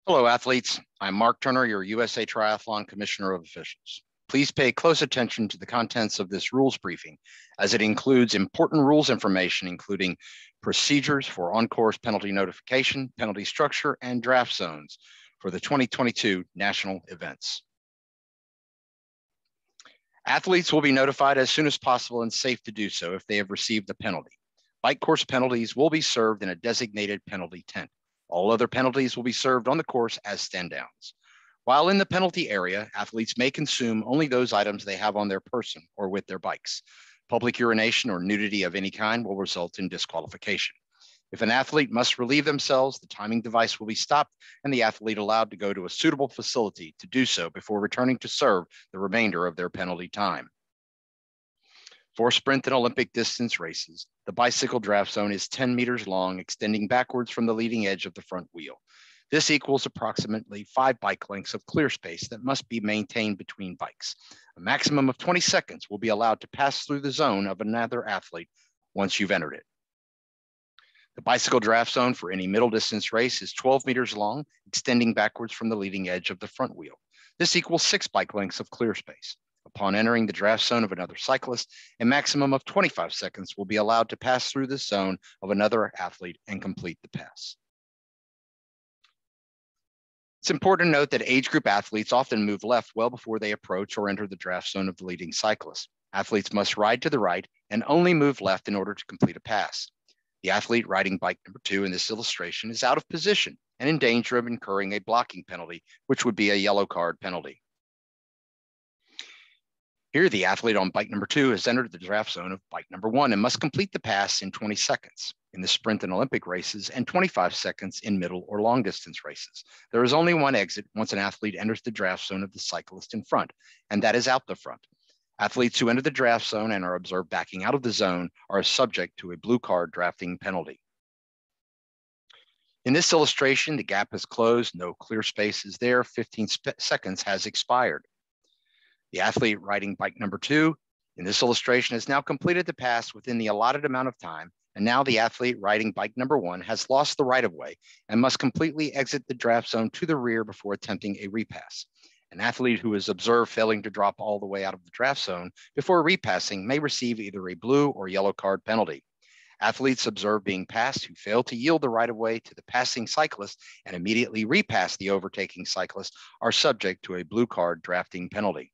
Hello, athletes. I'm Mark Turner, your USA Triathlon Commissioner of Officials. Please pay close attention to the contents of this rules briefing, as it includes important rules information, including procedures for on-course penalty notification, penalty structure, and draft zones for the 2022 national events. Athletes will be notified as soon as possible and safe to do so if they have received a penalty. Bike course penalties will be served in a designated penalty tent. All other penalties will be served on the course as stand downs. While in the penalty area, athletes may consume only those items they have on their person or with their bikes. Public urination or nudity of any kind will result in disqualification. If an athlete must relieve themselves, the timing device will be stopped and the athlete allowed to go to a suitable facility to do so before returning to serve the remainder of their penalty time. For sprint and Olympic distance races, the bicycle draft zone is 10 meters long, extending backwards from the leading edge of the front wheel. This equals approximately 5 bike lengths of clear space that must be maintained between bikes. A maximum of 20 seconds will be allowed to pass through the zone of another athlete once you've entered it. The bicycle draft zone for any middle distance race is 12 meters long, extending backwards from the leading edge of the front wheel. This equals 6 bike lengths of clear space. Upon entering the draft zone of another cyclist, a maximum of 25 seconds will be allowed to pass through the zone of another athlete and complete the pass. It's important to note that age group athletes often move left well before they approach or enter the draft zone of the leading cyclist. Athletes must ride to the right and only move left in order to complete a pass. The athlete riding bike number 2 in this illustration is out of position and in danger of incurring a blocking penalty, which would be a yellow card penalty. Here, the athlete on bike number 2 has entered the draft zone of bike number 1 and must complete the pass in 20 seconds in the sprint and Olympic races and 25 seconds in middle or long distance races. There is only one exit once an athlete enters the draft zone of the cyclist in front, and that is out the front. Athletes who enter the draft zone and are observed backing out of the zone are subject to a blue card drafting penalty. In this illustration, the gap is closed, no clear space is there, 15 seconds has expired. The athlete riding bike number 2 in this illustration has now completed the pass within the allotted amount of time, and now the athlete riding bike number 1 has lost the right of way and must completely exit the draft zone to the rear before attempting a repass. An athlete who is observed failing to drop all the way out of the draft zone before repassing may receive either a blue or yellow card penalty. Athletes observed being passed who fail to yield the right of way to the passing cyclist and immediately repass the overtaking cyclist are subject to a blue card drafting penalty.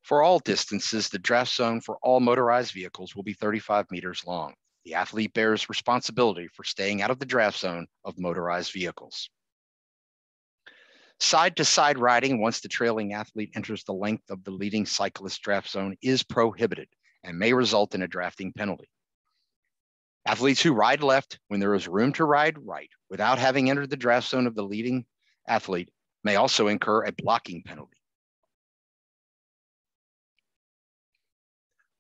For all distances, the draft zone for all motorized vehicles will be 35 meters long. The athlete bears responsibility for staying out of the draft zone of motorized vehicles. Side-to-side riding once the trailing athlete enters the length of the leading cyclist draft zone is prohibited and may result in a drafting penalty. Athletes who ride left when there is room to ride right without having entered the draft zone of the leading athlete may also incur a blocking penalty.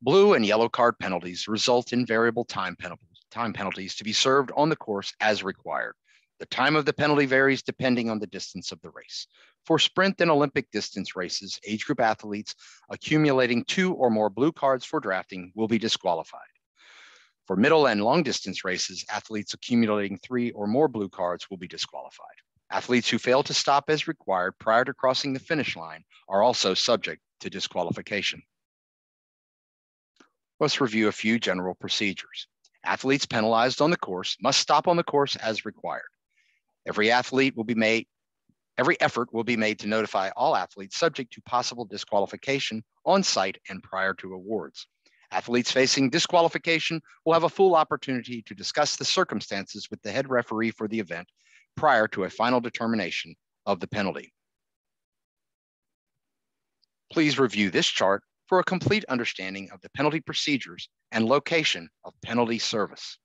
Blue and yellow card penalties result in variable time penalties to be served on the course as required. The time of the penalty varies depending on the distance of the race. For sprint and Olympic distance races, age group athletes accumulating 2 or more blue cards for drafting will be disqualified. For middle and long distance races, athletes accumulating 3 or more blue cards will be disqualified. Athletes who fail to stop as required prior to crossing the finish line are also subject to disqualification. Let's review a few general procedures. Athletes penalized on the course must stop on the course as required. Every effort will be made to notify all athletes subject to possible disqualification on site and prior to awards. Athletes facing disqualification will have a full opportunity to discuss the circumstances with the head referee for the event prior to a final determination of the penalty. Please review this chart for a complete understanding of the penalty procedures and location of penalty service.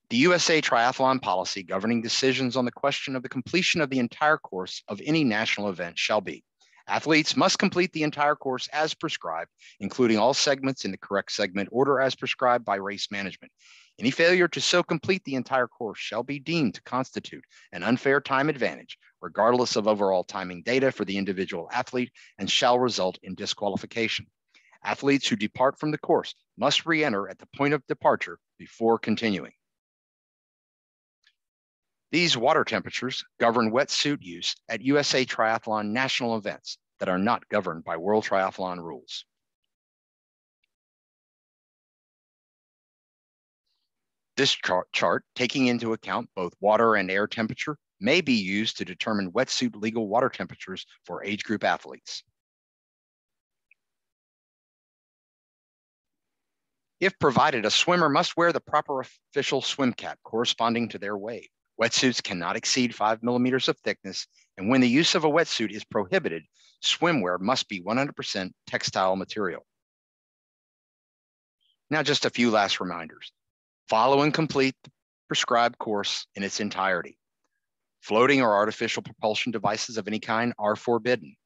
The USA Triathlon policy governing decisions on the question of the completion of the entire course of any national event shall be: athletes must complete the entire course as prescribed, including all segments in the correct segment order as prescribed by race management. Any failure to so complete the entire course shall be deemed to constitute an unfair time advantage, regardless of overall timing data for the individual athlete, and shall result in disqualification. Athletes who depart from the course must re-enter at the point of departure before continuing. These water temperatures govern wetsuit use at USA Triathlon national events that are not governed by World Triathlon rules. This chart, taking into account both water and air temperature, may be used to determine wetsuit legal water temperatures for age group athletes. If provided, a swimmer must wear the proper official swim cap corresponding to their wave. Wetsuits cannot exceed 5 millimeters of thickness, and when the use of a wetsuit is prohibited, swimwear must be 100% textile material. Now, just a few last reminders. Follow and complete the prescribed course in its entirety. Floating or artificial propulsion devices of any kind are forbidden.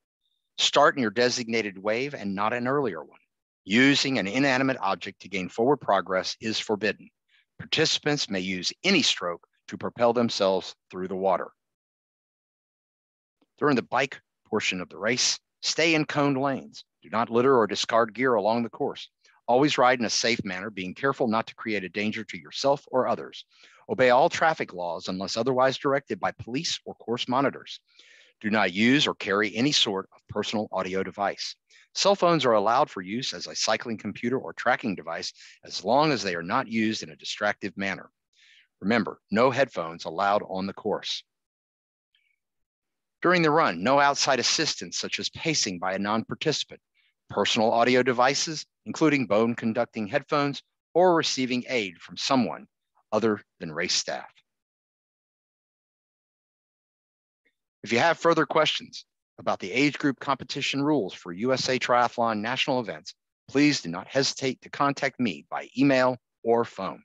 Start in your designated wave and not an earlier one. Using an inanimate object to gain forward progress is forbidden. Participants may use any stroke to propel themselves through the water. During the bike portion of the race, stay in coned lanes. Do not litter or discard gear along the course. Always ride in a safe manner, being careful not to create a danger to yourself or others. Obey all traffic laws unless otherwise directed by police or course monitors. Do not use or carry any sort of personal audio device. Cell phones are allowed for use as a cycling computer or tracking device as long as they are not used in a distractive manner. Remember, no headphones allowed on the course. During the run, no outside assistance such as pacing by a non-participant. Personal audio devices, including bone-conducting headphones, or receiving aid from someone other than race staff. If you have further questions about the age group competition rules for USA Triathlon national events, please do not hesitate to contact me by email or phone.